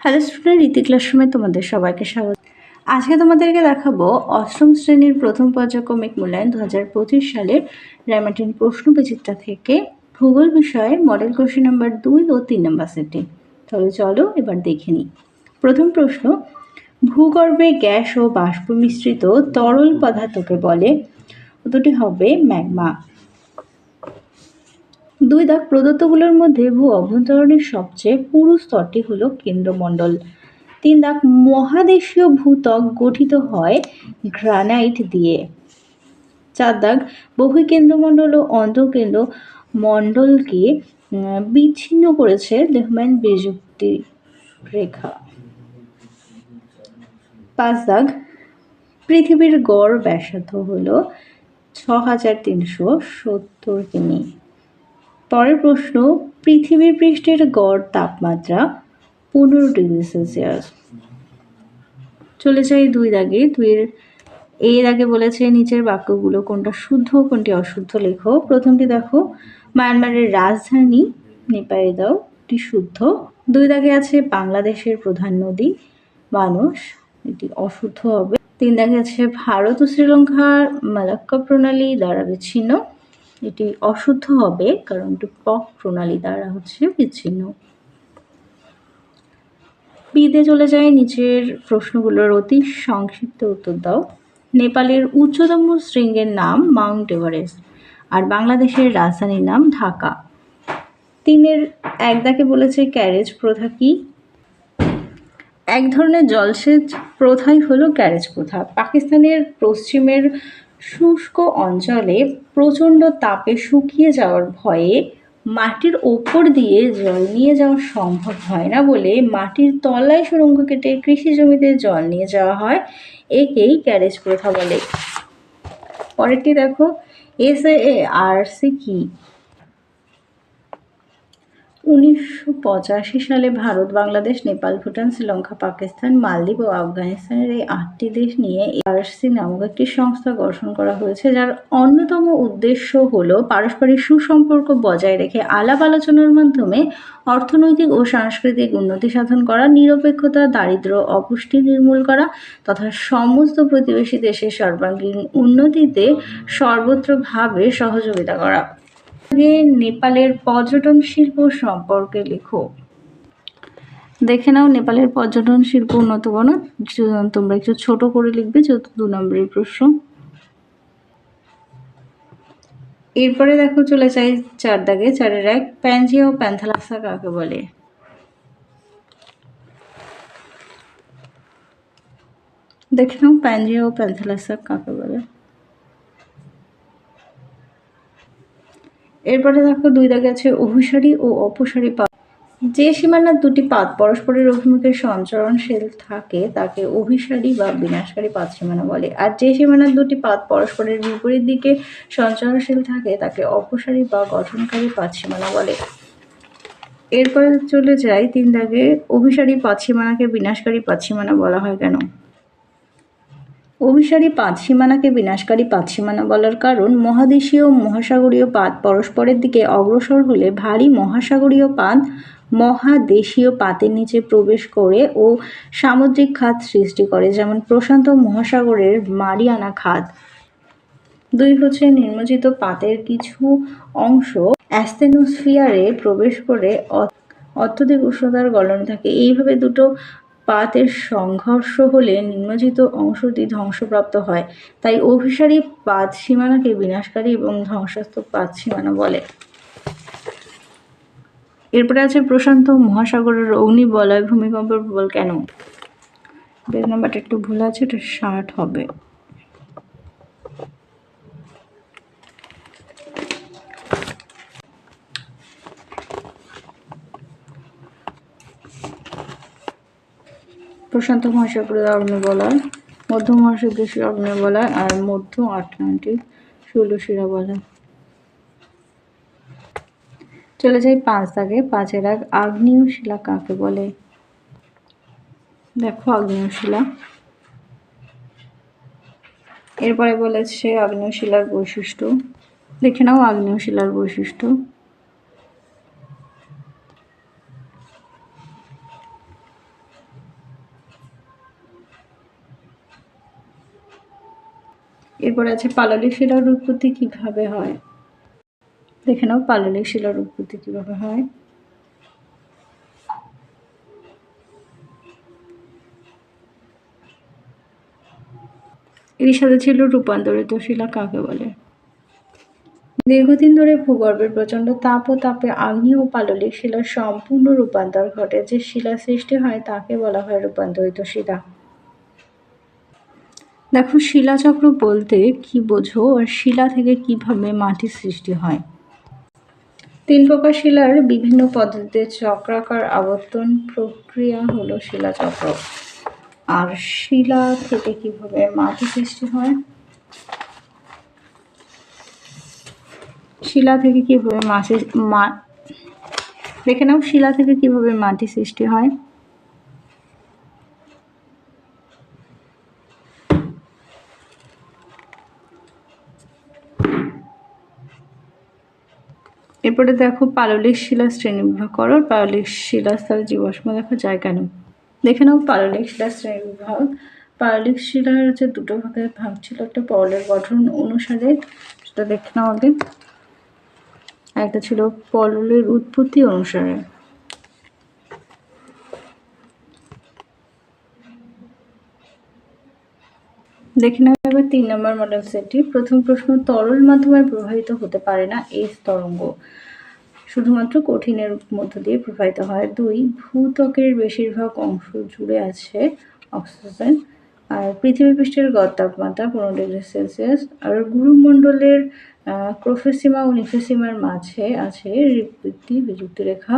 Hello student, রীতি ক্লাসরুমে তোমাদের সবাইকে স্বাগত। আজকে তোমাদেরকে দেখাবো অষ্টম শ্রেণীর প্রথম পর্যায়ক্রমিক মূল্যায়ন 2025 সালের র্যামাটিন প্রশ্ন বিচিত্রা থেকে ভূগোল বিষয়ে মডেল কোশ্চেন নাম্বার 2 ও 3 নাম্বার সেটে। তাহলে চলো এবার দেখে নিই। প্রথম প্রশ্ন, ভূগর্ভে গ্যাস ও বাষ্প মিশ্রিত তরল পদার্থকে বলে? দুটি হবে ম্যাগমা। 2 দাগ, প্রদত্তগুলোর মধ্যে ভূ অভ্যন্তরণের সবচেয়ে পুরু স্তরটি হলো কেন্দ্রমণ্ডল। 3 দাগ, মহাদেশীয় ভূত্বক গঠিত হয় গ্রানাইট দিয়ে। 4 দাগ, বহিঃকেন্দ্রমণ্ডল ও অন্তঃকেন্দ্র মণ্ডলকে বিচ্ছিন্ন করেছে লেহম্যান বিযুক্তি রেখা। 5 দাগ, পৃথিবীর গড় ব্যাসার্ধ হলো 6370 কিমি। পরের প্রশ্ন, পৃথিবীর পৃষ্ঠের গড় তাপমাত্রা 15 ডিগ্রি সেলসিয়াস। চলে যাই 2 দাগে। 2 এর আগে বলেছে নিচের বাক্যগুলো কোনটা শুদ্ধ কোনটি অশুদ্ধ লেখো। প্রথমটি দেখো, মায়ানমারের রাজধানী নেপায়দাওটি শুদ্ধ। 2 দাগে আছে বাংলাদেশের প্রধান নদী মানুষ, এটি অশুদ্ধ হবে। 3 দাগে আছে ভারত ও শ্রীলঙ্কার মালাক্কা প্রণালী দ্বারা বিচ্ছিন্ন, এটি অশুদ্ধ হবে কারণ এটি পক প্রণালী দ্বারা বিচ্ছিন্ন। বিদে চলে যায়, নিচের প্রশ্নগুলোর অতি সংক্ষিপ্ত উত্তর দাও। নেপালের উচ্চতম শৃঙ্গের নাম মাউন্ট এভারেস্ট আর বাংলাদেশের রাজধানীর নাম ঢাকা। 3 এক দাগে বলেছে ক্যারেজ প্রথা কি? এক ধরনের জলসেচ প্রথাই হলো ক্যারেজ প্রথা। পাকিস্তানের পশ্চিমের শুষ্ক অঞ্চলে প্রচণ্ড তাপে শুকিয়ে যাওয়ার ভয়ে মাটির ওপর দিয়ে জল নিয়ে যাওয়া সম্ভব হয় না বলে মাটির তলায় সুড়ঙ্গ কেটে কৃষি জমিতে জল নিয়ে যাওয়া হয়, একেই ক্যারেজ প্রথা বলে। পরেরটি দেখো, SAARC কি? 1985 সালে ভারত, বাংলাদেশ, নেপাল, ভুটান, শ্রীলঙ্কা, পাকিস্তান, মালদ্বীপ ও আফগানিস্তানের এই 8টি দেশ নিয়ে SAARC নামক একটি সংস্থা গঠন করা হয়েছে, যার অন্যতম উদ্দেশ্য হলো পারস্পরিক সুসম্পর্ক বজায় রেখে আলাপ আলোচনার মাধ্যমে অর্থনৈতিক ও সাংস্কৃতিক উন্নতি সাধন করা, নিরপেক্ষতা, দারিদ্র্য, অপুষ্টি নির্মূল করা তথা সমস্ত প্রতিবেশী দেশের সর্বাঙ্গীন উন্নতিতে সর্বত্রভাবে সহযোগিতা করা। নেপালের পর্যটন শিল্প সম্পর্কে লেখো। দেখে নাও নেপালের পর্যটন শিল্প উন্নত কোনো, তোমরা একটু ছোট করে লিখবে যেহেতু 2 নম্বরের প্রশ্ন। এরপরে দেখো চলে যাই 4 দাগে। 4 এক, প্যানজিয়া ও প্যান্থালাসা কাকে বলে? দেখে নাও প্যানজিয়া ও প্যান্থালাসা কাকে বলে। এরপরে দেখো 2 দাগে আছে অভিসারী ও অপসারী পাত। যে সীমানার 2টি পাত পরস্পরের অভিমুখে সঞ্চরণশীল থাকে তাকে অভিসারী বা বিনাশকারী পাত সীমানা বলে, আর যে সীমানার 2টি পাত পরস্পরের বিপরীত দিকে সঞ্চরণশীল থাকে তাকে অপসারী বা গঠনকারী পাত সীমানা বলে। এরপরে চলে যাই 3 দাগে, অভিসারী পাত সীমানাকে বিনাশকারী পাত সীমানা বলা হয় কেন? অভিসারী পাত সীমানাকে বিনাশকারী পাত সীমানা বলার কারণ মহাদেশীয় মহাসাগরীয় পাত পরস্পরের দিকে অগ্রসর হলে ভারী মহাসাগরীয় পাত মহাদেশীয় পাতের নিচে প্রবেশ করে ও সামুদ্রিক খাত সৃষ্টি করে, যেমন প্রশান্ত মহাসাগরের মারিয়ানা খাত। 2 নিম্নজিত পাতের কিছু অংশ অ্যাস্টেনোস্ফিয়ারে প্রবেশ করে অত্যধিক উষ্ণতার গলনে থাকে। এইভাবে দুটো পাতের সংঘর্ষ হলে নিম্নজিত অংশটি ধ্বংসপ্রাপ্ত হয়, তাই অভিসারী পাত সীমানাকে বিনাশকারী এবং ধ্বংসাত্মক পাত সীমানা বলে। এরপরে আছে প্রশান্ত মহাসাগরের অগ্নিবলয় ভূমিকম্পের প্রবল কেন? পেজ নাম্বারটা একটু ভুল আছে, এটা 60 হবে। প্রশান্ত মহাসাগরীয় অগ্নিবলয়, মধ্য মহাসাগরীয় অগ্নিবলয় আর মধ্য আটলান্টিক শৈলশিরা বলয়। চলে যাই 5 দাগে। 5 এক, আগ্নেয় শিলা কাকে বলে? দেখো আগ্নেয় শিলা। এরপরে বলেছে আগ্নেয় শিলার বৈশিষ্ট্য। দেখে নাও আগ্নেয় শিলার বৈশিষ্ট্য। এরপর আছে পাললিক শিলার উৎপত্তি কিভাবে হয়। দেখে নাও পাললিক শিলার উৎপত্তি কিভাবে হয়। এর সাথে ছিল রূপান্তরিত শিলা কাকে বলে। দীর্ঘদিন ধরে ভূগর্ভের প্রচণ্ড তাপ ও তাপে আগ্নেয় ও পাললিক শিলার সম্পূর্ণ রূপান্তর ঘটে যে শিলা সৃষ্টি হয় তাকে বলা হয় রূপান্তরিত শিলা। দেখো শিলাচক্র বলতে কি বোঝো আর শিলা থেকে কিভাবে মাটি সৃষ্টি হয়। 3 প্রকার শিলার বিভিন্ন পদ্ধতিতে চক্রাকার আবর্তন প্রক্রিয়া হলো শিলাচক্র। আর শিলা থেকে কিভাবে মাটি সৃষ্টি হয়। শিলা থেকে কিভাবে দেখে নাও শিলা থেকে কিভাবে মাটি সৃষ্টি হয়। এরপরে দেখো পাললিক শিলা শ্রেণীবিভাগ করো। পাললিক শিলাস্তরে জীবাশ্ম দেখা যায় কেন। দেখে নাও পাললিক শিলা শ্রেণীবিভাগ। পাললিক শিলার যে দুটো ভাগ ছিল, একটা পরলের গঠন অনুসারে, সেটা দেখে নাও আগে। একটা ছিল পললের উৎপত্তি অনুসারে। দেখে নাও এবার 3 নম্বর মডেল সেটটি। প্রথম প্রশ্ন, তরল মাধ্যমে প্রবাহিত হতে পারে না এস তরঙ্গ, শুধুমাত্র কঠিনের মধ্য দিয়ে প্রবাহিত হয়। 2, ভূত্বকের বেশিরভাগ অংশ জুড়ে আছে অক্সিজেন। আর পৃথিবী পৃষ্ঠের গড় তাপমাত্রা 15 ডিগ্রি সেলসিয়াস। আর গুরুমণ্ডলের ক্রোফেসিমা ও নিফেসিমার মাঝে আছে রিবৃত্তি বিযুক্তি রেখা।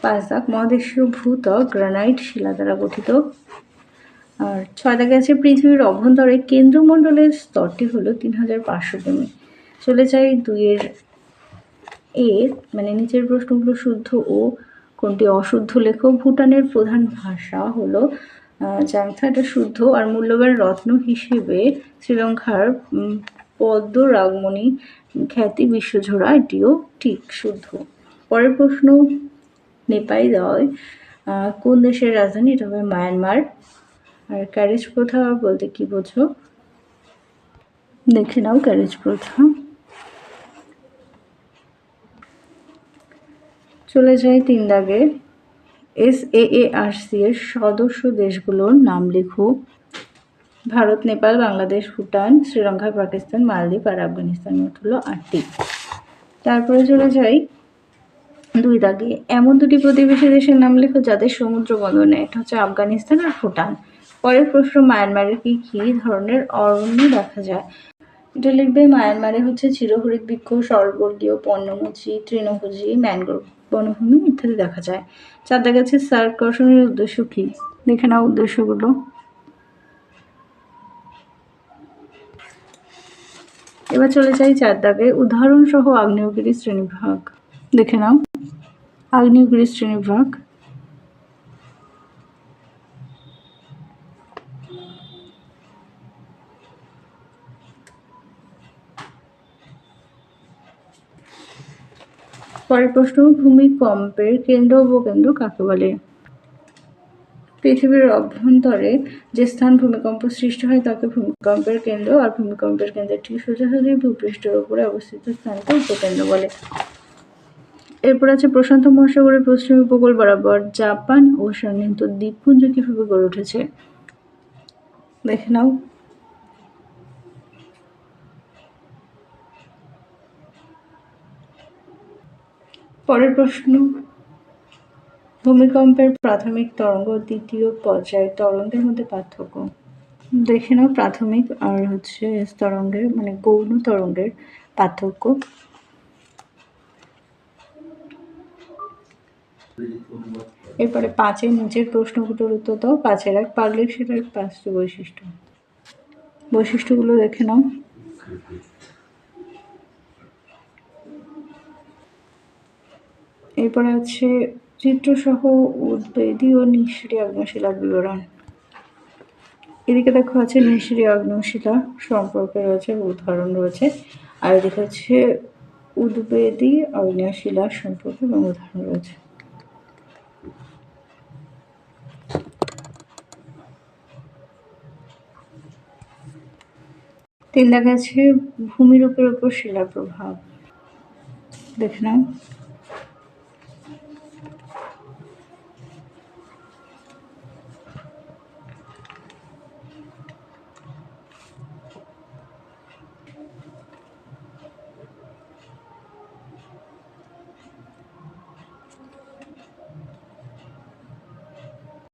5, মহাদেশীয় ভূত্বক গ্রানাইট শিলা দ্বারা গঠিত। আর 6 আছে পৃথিবীর অভ্যন্তরে কেন্দ্রমণ্ডলের স্তরটি হলো 3500 কিমি। চলে যাই 2 মানে নিচের প্রশ্নগুলো শুদ্ধ ও কোনটি অশুদ্ধ লেখো। ভুটানের প্রধান ভাষা হলো জাংথা, এটা শুদ্ধ। আর মূল্যবান রত্ন হিসেবে শ্রীলঙ্কার পদ্ম রাগমণি খ্যাতি বিশ্বজোড়া, এটিও ঠিক শুদ্ধ। পরের প্রশ্ন, নেপাই দয় কোন দেশের রাজধানী, এটা হবে মায়ানমার। আর ক্যারেজ প্রথা বলতে কি বোঝো, দেখে নাও ক্যারেজ প্রথা। চলে যাই 3 দাগে। SAARC এর সদস্য দেশগুলোর নাম লেখো। ভারত, নেপাল, বাংলাদেশ, ভুটান, শ্রীলঙ্কা, পাকিস্তান, মালদ্বীপ আর আফগানিস্তান। মোট হলো 8টি। তারপরে চলে যাই 2 দাগে। এমন 2টি প্রতিবেশী দেশের নাম লেখো যাদের সমুদ্র বন্দর নেই, এটা হচ্ছে আফগানিস্তান আর ভুটান। পরের প্রশ্ন, মায়ানমারে কি ধরনের অরণ্য দেখা যায়, এটা লিখবে। মায়ানমারে হচ্ছে চিরহরিৎ বৃক্ষ, সর্ববর্গীয় পর্ণমোচী, তৃণভোজী, ম্যানগ্রোভ বনভূমি ইত্যাদি দেখা যায়। 4 দাগে আছে সার্ক গঠনের উদ্দেশ্য কি, দেখে নাও উদ্দেশ্যগুলো। এবার চলে যাই 4 দাগে। উদাহরণসহ আগ্নেয়গিরি শ্রেণীবিভাগ, দেখে নাও আগ্নেয়গিরি শ্রেণীবিভাগ। পরের প্রশ্ন, ভূমিকম্পের কেন্দ্র উপকেন্দ্র কাকে বলে। পৃথিবীর অভ্যন্তরে যে স্থান ভূমিকম্প সৃষ্টি হয় তাকে ভূমিকম্পের কেন্দ্র, আর ভূমিকম্পের কেন্দ্রের ঠিক সোজাসুজি ভূপৃষ্ঠের উপরে অবস্থিত স্থানকে উপকেন্দ্র বলে। এরপর আছে প্রশান্ত মহাসাগরের পশ্চিম উপকূল বরাবর জাপান ও সন্নিহিত দ্বীপপুঞ্জ কিভাবে গড়ে উঠেছে, দেখে নাও। পরের প্রশ্ন, ভূমিকম্পের প্রাথমিক তরঙ্গ দ্বিতীয় পর্যায়ের তরঙ্গের মধ্যে পার্থক্য, দেখে নাও প্রাথমিক আর হচ্ছে তরঙ্গের মানে গৌণ তরঙ্গের পার্থক্য। এরপরে 5 নিচের প্রশ্নগুলোর উত্তর দাও। 5 পাললিক শিলার 5টি বৈশিষ্ট্যগুলো দেখে নাও। এরপরে আছে চিত্রসহ উদ্বেদী ও নিঃসরী আগ্নেয়শিলার বিবরণ। এদিকে দেখো আছে নিঃসরী আগ্নেয়শিলা সম্পর্কে রয়েছে, উদাহরণ রয়েছে। আর এদিকে হচ্ছে উদ্বেদী আগ্নেয়শিলা সম্পর্কে এবং উদাহরণ রয়েছে। 3 দাগে আছে ভূমিরূপের উপর শিলার প্রভাব। দেখে নাও।